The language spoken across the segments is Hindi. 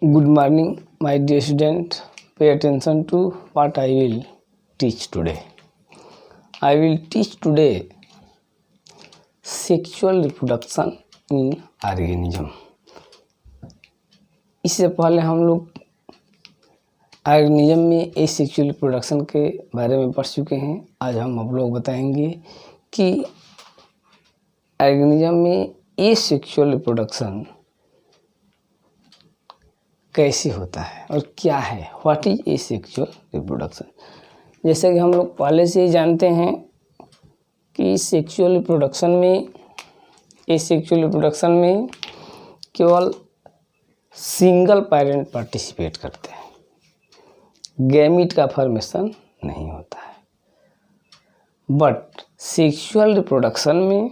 Good morning, my dear student. Pay attention to what I will teach today. I will teach today sexual reproduction in organism. इससे पहले हम लोग ऑर्गेनिज्म में एसेक्सुअल रिप्रोडक्शन के बारे में पढ़ चुके हैं। आज हम आप लोग बताएंगे कि ऑर्गेनिज्म में एसेक्सुअल रिप्रोडक्शन कैसे होता है और क्या है, व्हाट इज एसेक्सुअल रिप्रोडक्शन। जैसे कि हम लोग पहले से ही जानते हैं कि सेक्सुअल रिप्रोडक्शन में केवल सिंगल पेरेंट पार्टिसिपेट करते हैं, गैमीट का फॉर्मेशन नहीं होता है। बट सेक्सुअल रिप्रोडक्शन में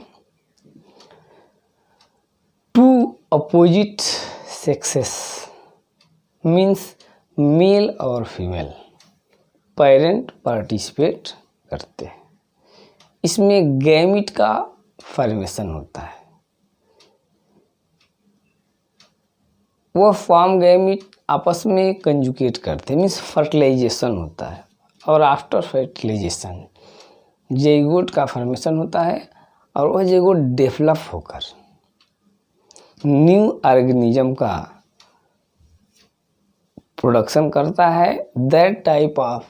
two opposite sexes means male और फीमेल पेरेंट पार्टिसिपेट करते हैं। इसमें गैमीट का फॉर्मेशन होता है। वह फॉर्म गैमीट आपस में कंजुगेट करते हैं, मीन्स फर्टिलाइजेशन होता है। और आफ्टर फर्टिलाइजेशन ज़ाइगोट का फॉर्मेशन होता है और वह ज़ाइगोट डेवलप होकर न्यू ऑर्गेनिज्म का प्रोडक्शन करता है। That type of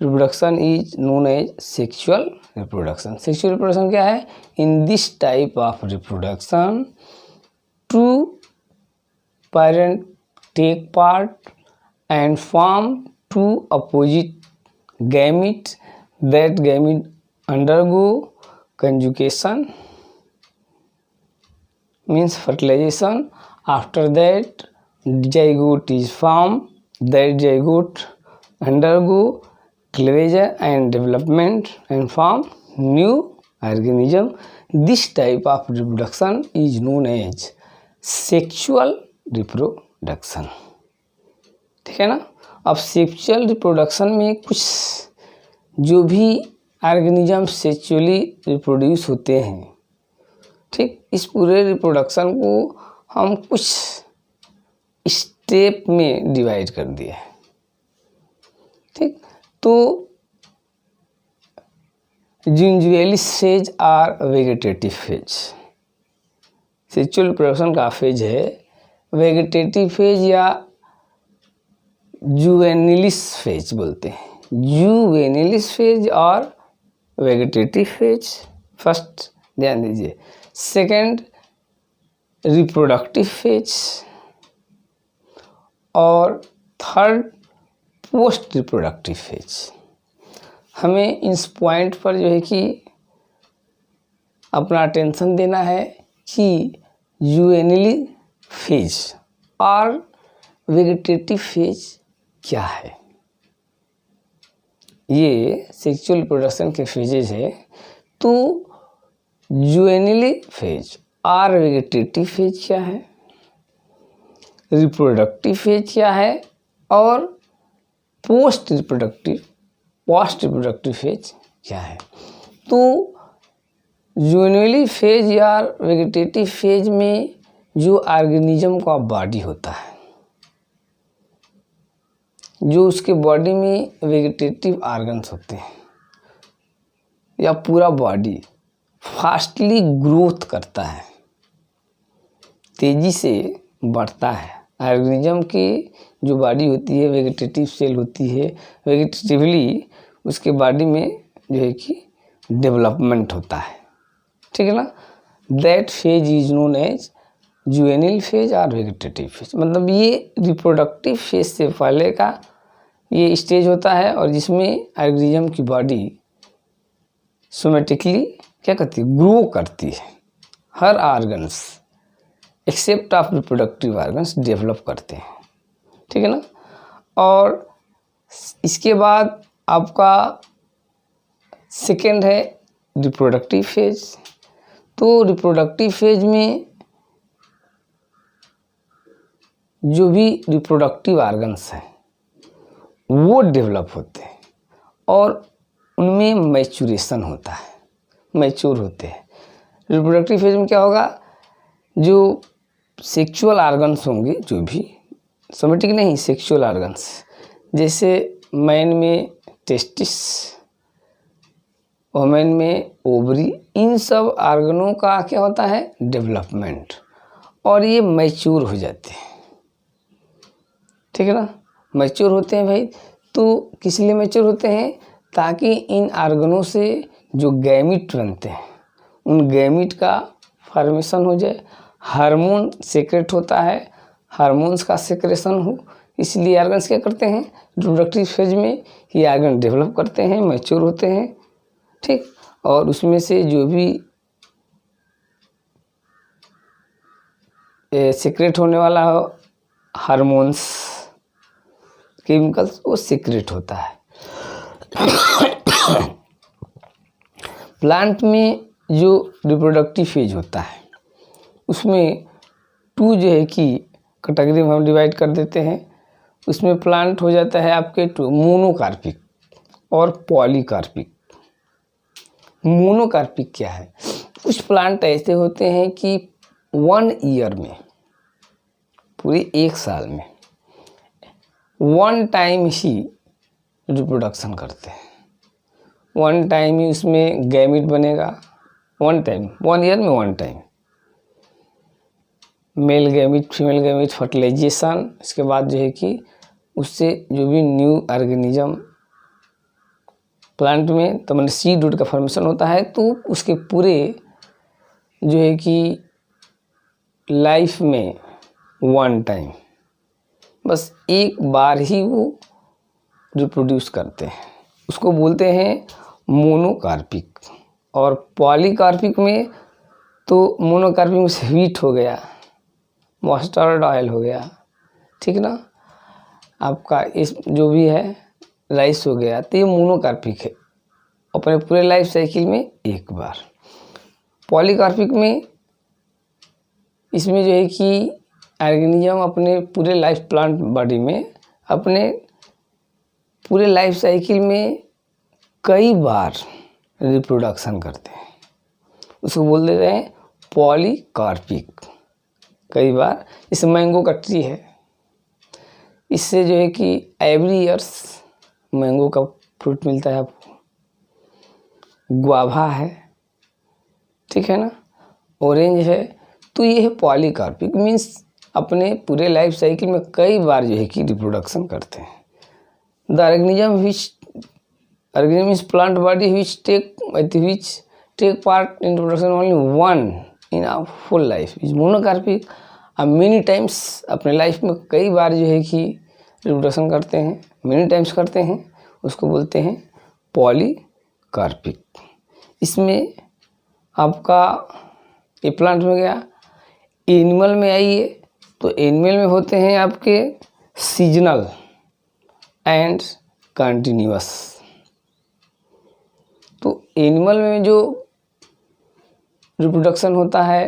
reproduction is known as sexual reproduction. Sexual reproduction क्या है? In this type of reproduction two parent take part and form two opposite gamete. That gamete undergo conjugation means fertilisation. After that zygote is formed. That zygote undergo cleavage and development and form new organism. This type of reproduction is known as sexual reproduction. ठीक है ना। अब सेक्सुअल रिप्रोडक्शन में कुछ जो भी ऑर्गेनिज्म सेक्सुअली रिप्रोड्यूस होते हैं, ठीक, इस पूरे रिप्रोडक्शन को हम कुछ स्टेप में डिवाइड कर दिए। ठीक, तो यूजुअली फेज और वेजिटेटिव फेज। सेक्सुअल रिप्रोडक्शन का फेज है वेजिटेटिव फेज या जुवेनिलिस फेज बोलते हैं। जुवेनिलिस फेज और वेजिटेटिव फेज फर्स्ट ध्यान दीजिए। सेकंड रिप्रोडक्टिव फेज और थर्ड पोस्ट रिप्रोडक्टिव फेज। हमें इस पॉइंट पर जो है कि अपना अटेंशन देना है कि जुवेनिली फेज और वेजिटेटिव फेज क्या है। ये सेक्सुअल रिप्रोडक्शन के फेजेज है। तो जुवेनिली फेज और वेजिटेटिव फेज क्या है, रिप्रोडक्टिव फेज क्या है और पोस्ट रिप्रोडक्टिव फेज क्या है। तो जुवेनिली फेज या वेजिटेटिव फेज में जो ऑर्गेनिज्म का बॉडी होता है, जो उसके बॉडी में वेजिटेटिव ऑर्गन्स होते हैं या पूरा बॉडी फास्टली ग्रोथ करता है, तेजी से बढ़ता है। ऑर्गेनिज्म की जो बॉडी होती है, वेजिटेटिव सेल होती है, वेजिटेटिवली उसके बॉडी में जो है कि डेवलपमेंट होता है। ठीक है ना। That phase is known as juvenile phase और वेजिटेटिव फेज। मतलब ये रिप्रोडक्टिव फेज से पहले का ये स्टेज होता है और जिसमें ऑर्गेनिज्म की बॉडी सोमेटिकली क्या करती है, ग्रो करती है। हर organs except of reproductive organs develop करते हैं। ठीक है ना। और इसके बाद आपका सेकेंड है रिप्रोडक्टिव फेज। तो रिप्रोडक्टिव फेज में जो भी रिप्रोडक्टिव ऑर्गन्स हैं वो डेवलप होते हैं और उनमें मैच्योरेशन होता है, मैच्योर होते हैं। रिप्रोडक्टिव फेज में क्या होगा, जो सेक्सुअल ऑर्गन्स होंगे जो भी सोमेटिक नहीं, सेक्सुअल ऑर्गन्स, जैसे मैन में टेस्टिस, वुमेन में ओवरी, इन सब ऑर्गनों का क्या होता है, डेवलपमेंट, और ये मैच्योर हो जाते हैं। ठीक है ना, मैच्योर होते हैं भाई। तो किस लिए मैच्योर होते हैं, ताकि इन ऑर्गनों से जो गैमिट बनते हैं उन गैमिट का फॉर्मेशन हो जाए, हार्मोन सेक्रेट होता है, हार्मोन्स का सेक्रेशन हो, इसलिए ऑर्गन्स क्या करते हैं, रिप्रोडक्टिव फेज में ये ऑर्गन डेवलप करते हैं, मैच्योर होते हैं। ठीक, और उसमें से जो भी सीक्रेट होने वाला हो हार्मोन्स, केमिकल्स, वो सीक्रेट होता है। प्लांट में जो रिप्रोडक्टिव फेज होता है उसमें 2 जो है कि कैटेगरी में हम डिवाइड कर देते हैं। उसमें प्लांट हो जाता है आपके मोनोकार्पिक और पॉलीकार्पिक। मोनोकार्पिक क्या है, कुछ प्लांट ऐसे होते हैं कि 1 ईयर में, पूरे 1 साल में 1 टाइम ही रिप्रोडक्शन करते हैं, 1 टाइम ही उसमें गैमिट बनेगा, 1 टाइम, 1 ईयर में 1 time male gamete female gamete fertilization, इसके बाद जो है कि उससे जो भी न्यू ऑर्गेनिज्म प्लांट में, तो मैंने सीड रूट का फॉर्मेशन होता है, तो उसके पूरे जो है कि लाइफ में 1 टाइम, बस एक बार ही वो रिप्रोड्यूस करते हैं, उसको बोलते हैं मोनोकार्पिक। और पॉलीकार्पिक में तो मोनोकार्पिक में से व्हीट हो गया, मस्टर्ड ऑयल हो गया, ठीक ना, आपका इस जो भी है राइस हो गया, तो ये मोनोकार्पिक है, अपने पूरे लाइफ साइकिल में एक बार। पॉलीकार्पिक में इसमें जो है कि ऑर्गेनिज्म अपने पूरे लाइफ प्लांट बॉडी में अपने पूरे लाइफ साइकिल में कई बार रिप्रोडक्शन करते हैं, उसको बोल देते हैं पॉलीकार्पिक। कई बार, जैसे मैंगो का ट्री है, इससे जो है कि एवरी ईयर्स मैंगो का फ्रूट मिलता है आपको। गुआवा है, ठीक है ना, ऑरेंज है, तो ये है पॉलीकार्पिक, मीन्स अपने पूरे लाइफ साइकिल में कई बार जो है कि रिप्रोडक्शन करते हैं। The organism is plant body which take part in reproduction only one in a full life is monocarpic। अब many times अपने लाइफ में कई बार जो है कि रिप्रोडक्शन करते हैं, many times करते हैं, उसको बोलते हैं पॉलीकार्पिक। इसमें आपका ये प्लांट में गया। एनिमल में आइए, तो एनिमल में होते हैं आपके सीजनल एंड कंटिन्यूअस। तो एनिमल में जो रिप्रोडक्शन होता है,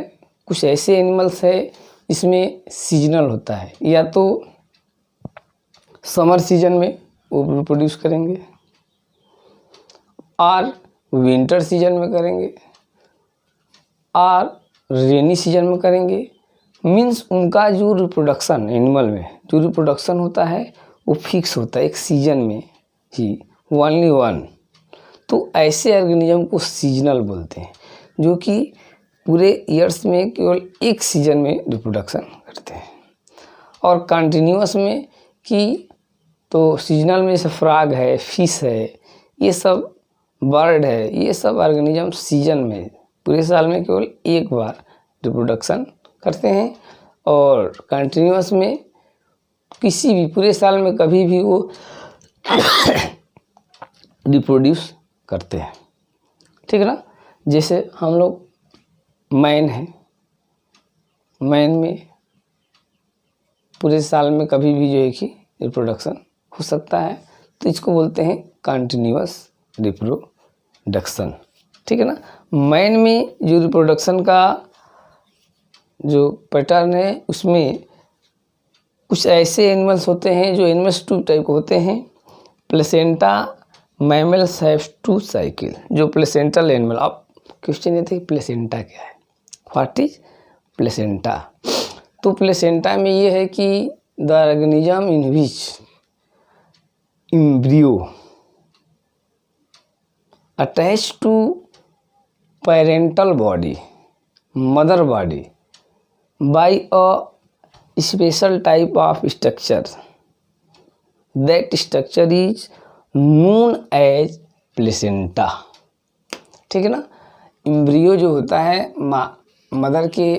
कुछ ऐसे एनिमल्स है इसमें सीजनल होता है, या तो समर सीजन में वो रिप्रोड्यूस करेंगे और विंटर सीजन में करेंगे और रेनी सीजन में करेंगे। मीन्स उनका जो रिप्रोडक्शन, एनिमल में जो रिप्रोडक्शन होता है वो फिक्स होता है, एक सीजन में ही, ओनली वन। तो ऐसे ऑर्गेनिज्म को सीजनल बोलते हैं, जो कि पूरे ईयर्स में केवल एक सीजन में रिप्रोडक्शन करते हैं। और कंटिन्यूअस में कि तो सीजनल में जैसे फ्रॉग है, फिश है, ये सब बर्ड है, ये सब ऑर्गेनिज्म सीजन में पूरे साल में केवल एक बार रिप्रोडक्शन करते हैं। और कंटिन्यूअस में किसी भी पूरे साल में कभी भी वो रिप्रोड्यूस करते हैं, ठीक है ना। जैसे हम लोग मैन है, मैन में पूरे साल में कभी भी जो है कि रिप्रोडक्शन हो सकता है, तो इसको बोलते हैं कंटिन्यूअस रिप्रोडक्शन, ठीक है ना। मैन में जो रिप्रोडक्शन का जो पैटर्न है, उसमें कुछ ऐसे एनिमल्स होते हैं जो एनिमल्स 2 टाइप के होते हैं। प्लेसेंटा मैमल्स हैव 2 साइकिल, जो प्लेसेंटल एनिमल। अब क्वेश्चन ये थे प्लेसेंटा क्या है, व्हाट इज प्लेसेंटा। तो प्लेसेंटा में ये है कि the organism in which embryo attached to parental body, mother body, by a special type of structure. That structure is known as placenta. ठीक है ना। एम्ब्रियो जो होता है मदर के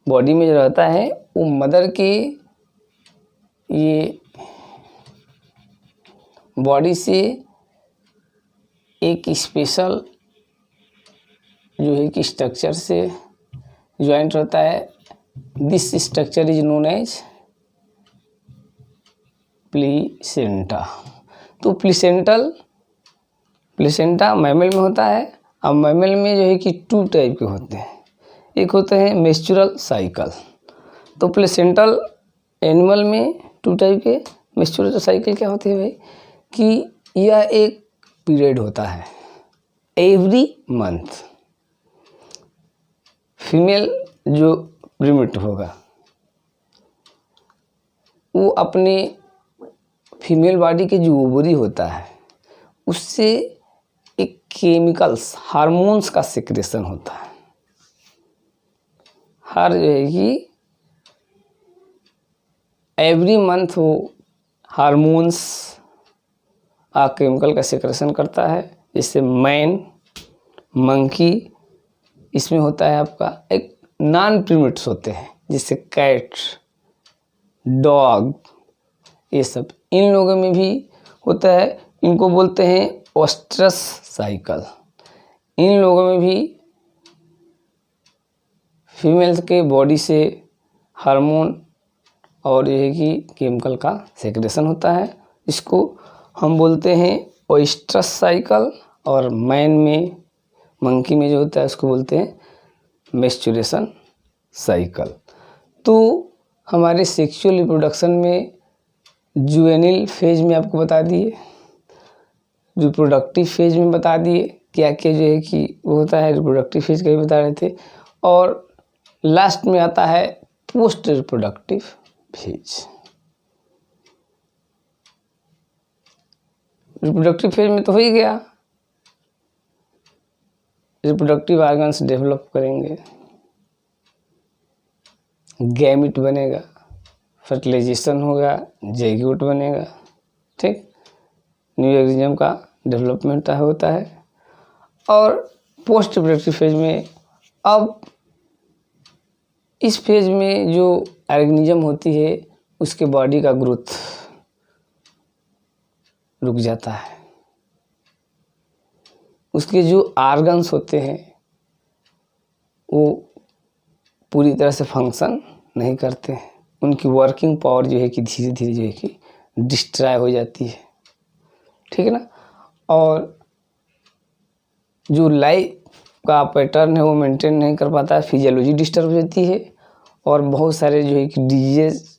बॉडी में जो रहता है, वो मदर के ये बॉडी से एक स्पेशल जो है कि स्ट्रक्चर से ज्वाइंट रहता है। This structure is known as placenta. तो प्लीसेंटा मैमल में होता है। अब मैमल में जो है कि 2 टाइप के होते हैं। एक होते हैं मेंस्ट्रुअल साइकिल। तो प्लेसेंटल एनिमल में 2 टाइप के। मेंस्ट्रुअल साइकिल क्या होती है भाई, कि यह एक पीरियड होता है एवरी मंथ। फीमेल जो प्रीमेटिव होगा वो अपने फीमेल बॉडी के जो ओवरी होता है उससे एक केमिकल्स हार्मोन्स का सिक्रेशन होता है। हर जो है कि एवरी मंथ वो हार्मोन्स केमिकल का सिक्रेशन करता है। जैसे मैन, मंकी, इसमें होता है आपका एक नॉन प्रीमेट्स होते हैं जैसे कैट, डॉग, ये सब इन लोगों में भी होता है। इनको बोलते हैं ओस्ट्रस साइकिल। इन लोगों में भी फीमेल्स के बॉडी से हार्मोन और ये है कि केमिकल का सेक्रेशन होता है। इसको हम बोलते हैं ओस्ट्रस साइकिल। और मैन में, मंकी में जो होता है उसको बोलते हैं मेंस्ट्रुएशन साइकिल। तो हमारे सेक्सुअल रिप्रोडक्शन में जुवेनिल फेज में आपको बता दिए, रिप्रोडक्टिव फेज में बता दिए क्या क्या जो है कि वो होता है। रिप्रोडक्टिव फेज का भी बता रहे थे। और लास्ट में आता है post reproductive phase. Reproductive phase में तो हो ही गया, रिप्रोडक्टिव ऑर्गन्स डेवलप करेंगे, गैमिट बनेगा, फर्टिलाइजेशन होगा, ज़ाइगोट बनेगा। ठीक, न्यू ऑर्गेनिज्म का डेवलपमेंट होता है। और पोस्ट रिप्रोडक्टिव फेज में, अब इस फेज में जो ऑर्गेनिज्म होती है उसके बॉडी का ग्रोथ रुक जाता है। उसके जो ऑर्गन्स होते हैं वो पूरी तरह से फंक्शन नहीं करते हैं। उनकी वर्किंग पावर जो है कि धीरे धीरे जो है कि डिस्ट्रॉय हो जाती है। ठीक है ना। और जो लाइफ का पैटर्न है वो मेंटेन नहीं कर पाता है, फिजियोलॉजी डिस्टर्ब हो जाती है और बहुत सारे जो है कि डिजीज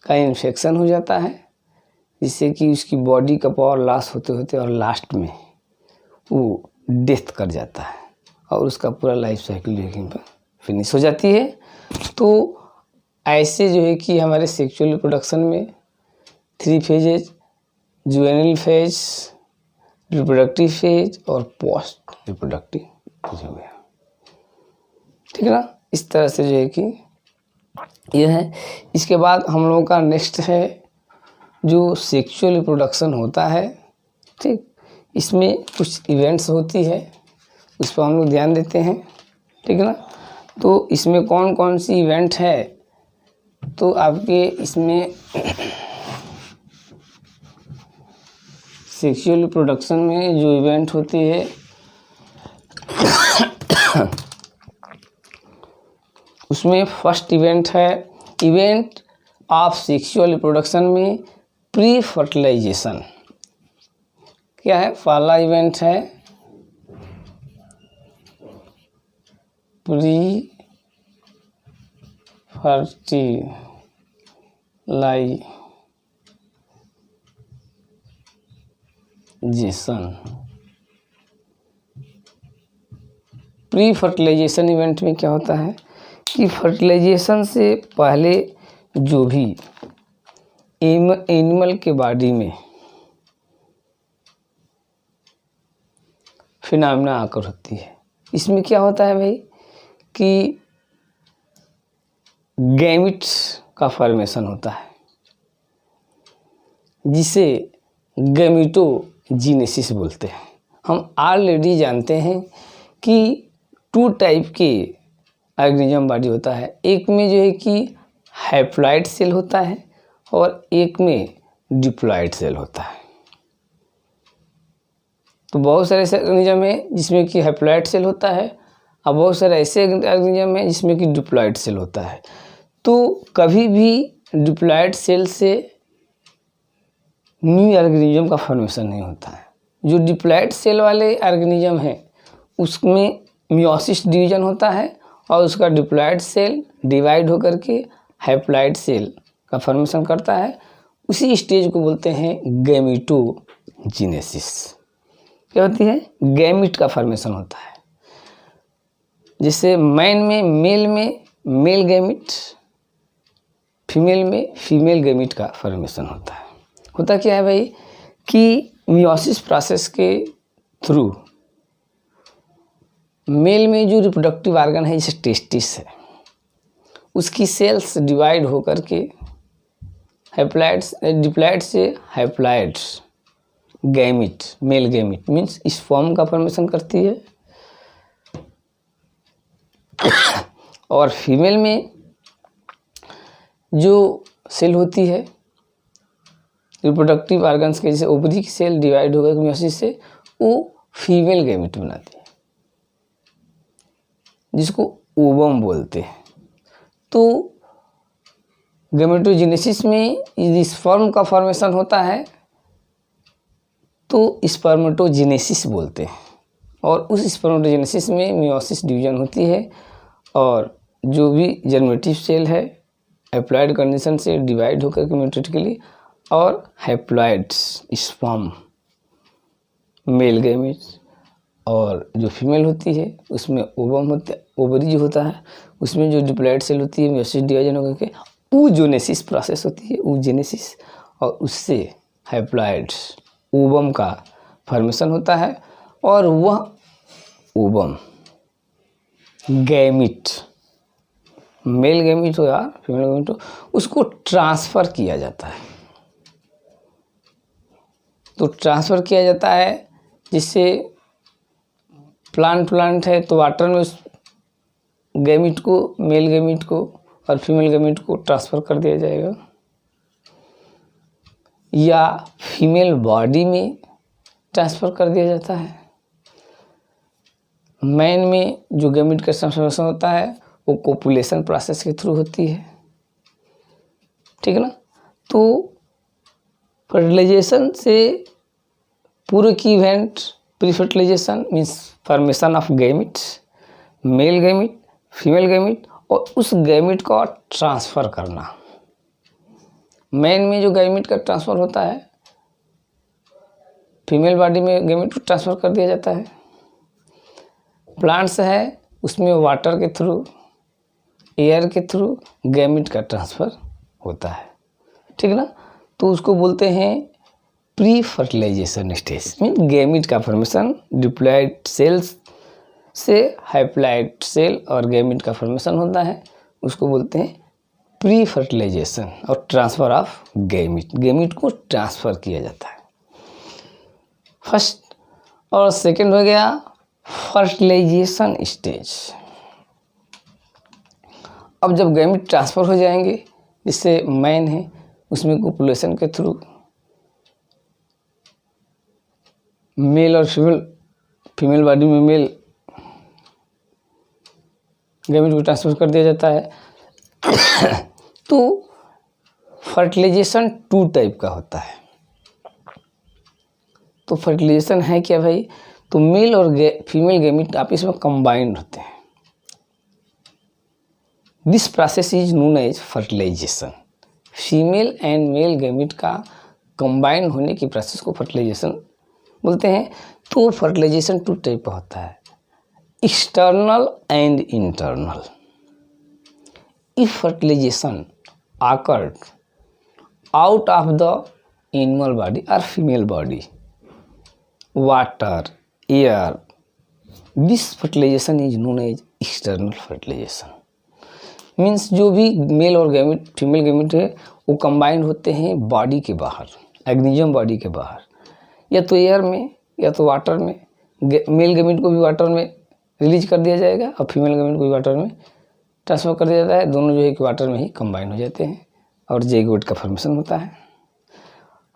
का इन्फेक्शन हो जाता है, जिससे कि उसकी बॉडी का पावर लॉस होते होते और लास्ट में वो डेथ कर जाता है और उसका पूरा लाइफ साइकिल जो है फिनिश हो जाती है। तो ऐसे जो है कि हमारे सेक्सुअल रिप्रोडक्शन में 3 फेजेज, जुवेनिल फेज, रिप्रोडक्टिव फेज और पोस्ट रिप्रोडक्टिव फेज हो गया। ठीक है ना। इस तरह से जो है कि यह है। इसके बाद हम लोगों का नेक्स्ट है जो सेक्सुअल रिप्रोडक्शन होता है। ठीक, इसमें कुछ इवेंट्स होती है, उस पर हम लोग ध्यान देते हैं। ठीक है ना। तो इसमें कौन कौन सी इवेंट है, तो आपके इसमें सेक्सुअल रिप्रोडक्शन में जो इवेंट होती है उसमें फर्स्ट इवेंट है इवेंट ऑफ सेक्सुअल रिप्रोडक्शन में प्री फर्टिलाइजेशन। क्या है पहला इवेंट है pre fertilization. Pre fertilization event में क्या होता है कि फर्टिलाइजेशन से पहले जो भी एनिमल के बॉडी में फिनोमेना आकर होती है, इसमें क्या होता है भाई कि गैमिट्स का फॉर्मेशन होता है, जिसे गैमेटोजेनेसिस बोलते हैं। हम ऑलरेडी जानते हैं कि 2 टाइप के ऑर्गेनिज्म बॉडी होता है, एक में जो है कि हैप्लॉइड सेल होता है और एक में डिप्लॉइड सेल होता है। तो बहुत सारे ऐसे ऑर्गेनिज्म हैं जिसमें कि हैप्लॉइड सेल होता है और बहुत सारे ऐसे ऑर्गेनिज्म हैं जिसमें कि डिप्लॉइड सेल होता है। तो कभी भी डिप्लॉइड सेल से न्यू ऑर्गेनिज्म का फॉर्मेशन नहीं होता है। जो डिप्लॉइड सेल वाले ऑर्गेनिज्म हैं उसमें मियोसिस डिवीजन होता है और उसका डिप्लॉइड सेल डिवाइड होकर के हैप्लॉइड सेल का फॉर्मेशन करता है। उसी स्टेज को बोलते हैं गैमेटोजेनेसिस। क्या होती है? गैमिट का फॉर्मेशन होता है। जैसे मैन में मेल गैमिट, फीमेल में फीमेल गैमिट का फॉर्मेशन होता है। होता क्या है भाई कि मियोसिस प्रोसेस के थ्रू मेल में जो रिप्रोडक्टिव ऑर्गन है जैसे टेस्टिस है, उसकी सेल्स डिवाइड होकर के डिप्लॉइड से haploid gamete, male gamete means इस फॉर्म का फॉर्मेशन करती है। और फीमेल में जो सेल होती है रिप्रोडक्टिव ऑर्गन्स के, जैसे ओवरी की सेल डिवाइड होकर मियोसिस से, वो फीमेल गैमिट बनाती है जिसको ओवम बोलते हैं। तो गैमेटोजेनेसिस में इस फॉर्म का फॉर्मेशन होता है तो स्पर्मेटोजेनेसिस बोलते हैं। और उस स्पर्मेटोजेनेसिस में मियोसिस डिवीजन होती है और जो भी जर्मेटिव सेल है हैप्लॉइड कंडीशन से डिवाइड होकर के म्यूटेटिकली, और हैप्लॉइड स्पर्म मेल गैमेट, और जो फीमेल होती है उसमें ओवम होता है, ओवरी जो होता है उसमें जो डिप्लॉइड सेल होती है मियोसिस डिवीजन होकर के oogenesis प्रोसेस होती है, oogenesis, और उससे हैप्लॉइड ओवम का फॉर्मेशन होता है और वह ओवम गैमिट, मेल गैमिट हो या फीमेल गैमिट हो, उसको ट्रांसफ़र किया जाता है। तो ट्रांसफ़र किया जाता है जिससे प्लांट है तो वाटर में उस गैमिट को, मेल गैमिट को और फीमेल गैमिट को ट्रांसफ़र कर दिया जाएगा, या फीमेल बॉडी में ट्रांसफ़र कर दिया जाता है। मैन में जो गैमिट का ट्रांसफॉर्मेशन होता है वो कोपुलेशन प्रोसेस के थ्रू होती है, ठीक है ना। तो फर्टिलाइजेशन से पूर्व की event pre fertilization means formation of gamete, male gamete, female gamete, और उस गैमिट का ट्रांसफ़र करना। मैन में जो गैमिट का ट्रांसफ़र होता है फीमेल बॉडी में गैमिट को ट्रांसफ़र कर दिया जाता है। प्लांट्स है उसमें वाटर के थ्रू, एयर के थ्रू गैमिट का ट्रांसफ़र होता है, ठीक है ना। तो उसको बोलते हैं pre fertilization stage. Mean gamete का फॉर्मेशन डिप्लॉइड सेल्स से हैप्लॉइड सेल और गैमिट का फॉर्मेशन होता है, उसको बोलते हैं प्री फर्टिलाइजेशन, और ट्रांसफ़र ऑफ गैमिट, गैमिट को ट्रांसफ़र किया जाता है। फर्स्ट और सेकंड हो गया फर्टिलाइजेशन स्टेज। अब जब गैमिट ट्रांसफ़र हो जाएंगे, जिससे मैन है उसमें कोपुलेशन के थ्रू मेल और फीमेल बॉडी में मेल गैमिट को ट्रांसफ़र कर दिया जाता है। तो फर्टिलाइजेशन 2 टाइप का होता है। तो फर्टिलाइजेशन है क्या भाई? तो मेल और फीमेल गैमिट आपस में कंबाइंड होते हैं। This process is known as fertilization. Female and male gamete का कंबाइन होने की प्रोसेस को फर्टिलाइजेशन बोलते हैं। तो फर्टिलाइजेशन 2 टाइप का होता है, external and internal. If fertilization occurred out of the animal body or female body, water, air. This fertilization is known as external fertilization. Means जो भी मेल और गैमेट फीमेल गैमेट है वो कंबाइंड होते हैं बॉडी के बाहर, ऑर्गेनिज्म बॉडी के बाहर, या तो एयर में या तो वाटर में। मेल गैमेट को भी वाटर में रिलीज कर दिया जाएगा और फीमेल गैमेट को भी वाटर में ट्रांसफर कर दिया जाता है। दोनों जो है कि वाटर में ही कंबाइन हो जाते हैं और ज़ाइगोट का फॉर्मेशन होता है।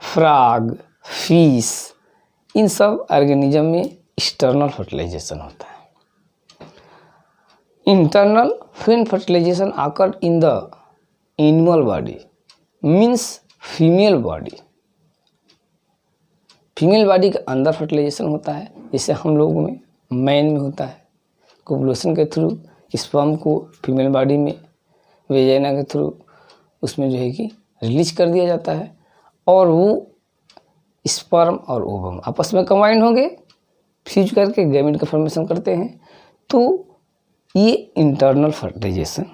फ्रॉग, फिश, इन सब ऑर्गेनिज्म में एक्सटर्नल फर्टिलाइजेशन होता है। Internal when fertilization occurred in the animal body means female body, female body के अंदर फर्टिलाइजेशन होता है। जैसे हम लोगों में मैन में होता है, कोपुलेशन के थ्रू स्पर्म को फीमेल बॉडी में वेजाइना के थ्रू उसमें जो है कि रिलीज कर दिया जाता है और वो स्पर्म और ओवम आपस में कंबाइन होंगे, फ्यूज करके गैमेट का फॉर्मेशन करते हैं। तो ये इंटरनल फर्टिलाइजेशन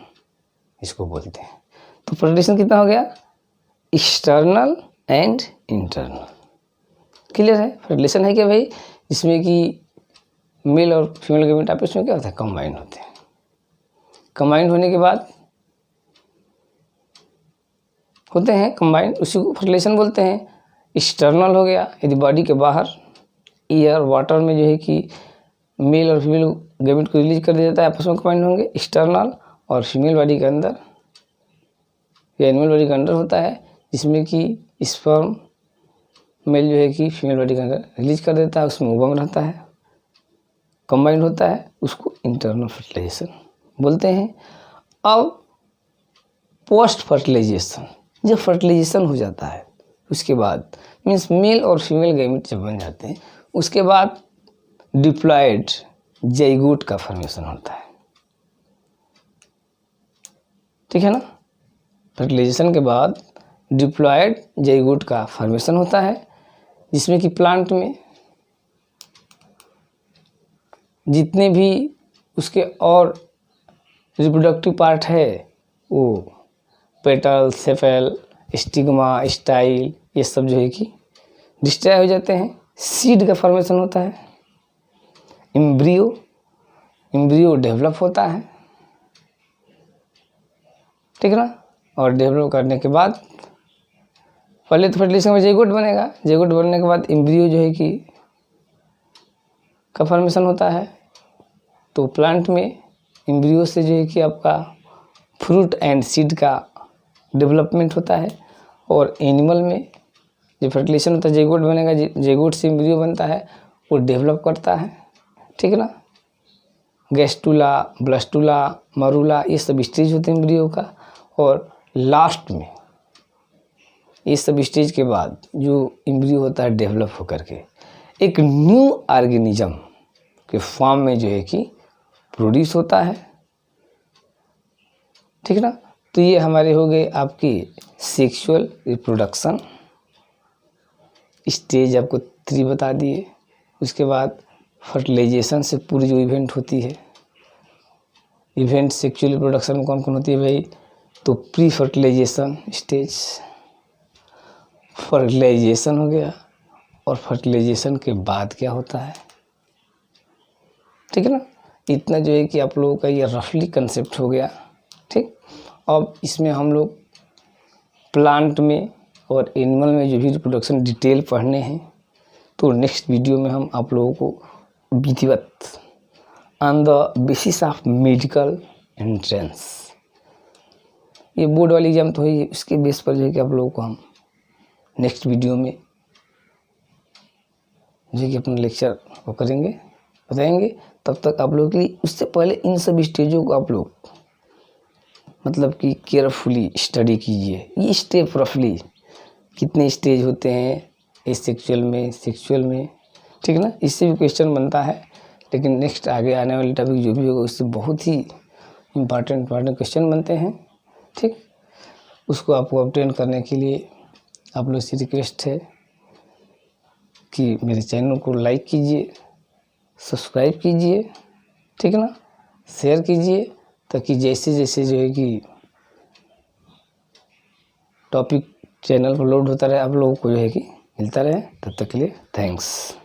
इसको बोलते हैं। तो फर्टिलाइजेशन कितना हो गया? External and internal. क्लियर है? फर्टिलाइजेशन है क्या भाई? जिसमें कि मेल और फीमेल गैमेट आपस में क्या होता है? कंबाइन होते हैं। कंबाइन होने के बाद होते हैं कंबाइन, उसी को फर्टिलाइजेशन बोलते हैं। एक्सटर्नल हो गया यदि बॉडी के बाहर एयर वाटर में जो है कि मेल और फीमेल गैमेट को रिलीज कर दिया जाता है, आपस में कंबाइन होंगे। एक्सटर्नल और फीमेल बॉडी के अंदर या एनिमल बॉडी के अंदर होता है, जिसमें कि स्पर्म मेल जो है कि फीमेल बॉडी के अंदर रिलीज कर देता है, उसमें ओवम रहता है, कंबाइन होता है, उसको इंटरनल फर्टिलाइजेशन बोलते हैं। अब पोस्ट फर्टिलाइजेशन, जब फर्टिलाइजेशन हो जाता है उसके बाद मीन्स मेल और फीमेल गैमेट जब बन जाते हैं उसके बाद डिप्लॉयड ज़ाइगोट का फॉर्मेशन होता है। ठीक है ना? फर्टिलाइजेशन के बाद डिप्लॉयड ज़ाइगोट का फॉर्मेशन होता है, जिसमें कि प्लांट में जितने भी उसके और रिप्रोडक्टिव पार्ट है वो पेटल, सेपल, स्टिग्मा, स्टाइल, ये सब जो है कि डिस्ट्रॉय हो जाते हैं। सीड का फॉर्मेशन होता है। एम्ब्रियो डेवलप होता है। ठीक है ना? और डेवलप करने के बाद पहले तो फर्टिलाइजेशन में ज़ाइगोट बनेगा, ज़ाइगोट बनने के बाद एम्ब्रियो जो है कि का फॉर्मेशन होता है। तो प्लांट में एम्ब्रियो से जो है कि आपका फ्रूट एंड सीड का डेवलपमेंट होता है। और एनिमल में जो फर्टिलाइजेशन होता है ज़ाइगोट बनेगा, ज़ाइगोट से एम्ब्रियो बनता है, वो डेवलप करता है। ठीक है ना? गैस्टुला, ब्लास्टुला, मरूला, ये सब स्टेज होते हैं एम्ब्रियो का। और लास्ट में ये सब स्टेज के बाद जो एम्ब्रियो होता है डेवलप होकर के एक न्यू ऑर्गेनिज्म के फॉर्म में जो है कि प्रोड्यूस होता है। ठीक है ना? तो ये हमारे हो गए आपकी सेक्सुअल रिप्रोडक्शन स्टेज, आपको 3 बता दिए। उसके बाद फर्टिलाइजेशन से पूरी जो इवेंट होती है, इवेंट सेक्सुअल रिप्रोडक्शन में कौन कौन होती है भाई? तो प्री फर्टिलाइजेशन स्टेज, फर्टिलाइजेशन हो गया, और फर्टिलाइजेशन के बाद क्या होता है। ठीक है ना? इतना जो है कि आप लोगों का ये रफली कंसेप्ट हो गया। ठीक, अब इसमें हम लोग प्लांट में और एनिमल में जो भी रिप्रोडक्शन डिटेल पढ़ने हैं तो नेक्स्ट वीडियो में हम आप लोगों को विधिवत on the basis of medical entrance, ये बोर्ड वाली एग्जाम तो है, उसके बेस पर जो है कि आप लोगों को हम नेक्स्ट वीडियो में जो कि अपना लेक्चर वो करेंगे, बताएंगे। तब तक आप लोगों के लिए उससे पहले इन सब स्टेजों को आप लोग मतलब कि केयरफुली स्टडी कीजिए। ये स्टेप रफली कितने स्टेज होते हैं सेक्सुअल में, ठीक है ना? इससे भी क्वेश्चन बनता है, लेकिन नेक्स्ट आगे आने वाले टॉपिक जो भी होगा उससे बहुत ही इम्पॉर्टेंट क्वेश्चन बनते हैं। ठीक, उसको आपको ऑब्टेन करने के लिए आप लोग से रिक्वेस्ट है कि मेरे चैनल को लाइक कीजिए, सब्सक्राइब कीजिए, ठीक है ना, शेयर कीजिए, ताकि जैसे जैसे जो है कि टॉपिक चैनल पर लोड होता रहे, आप लोगों को जो है कि मिलता रहे। तब तक के लिए थैंक्स।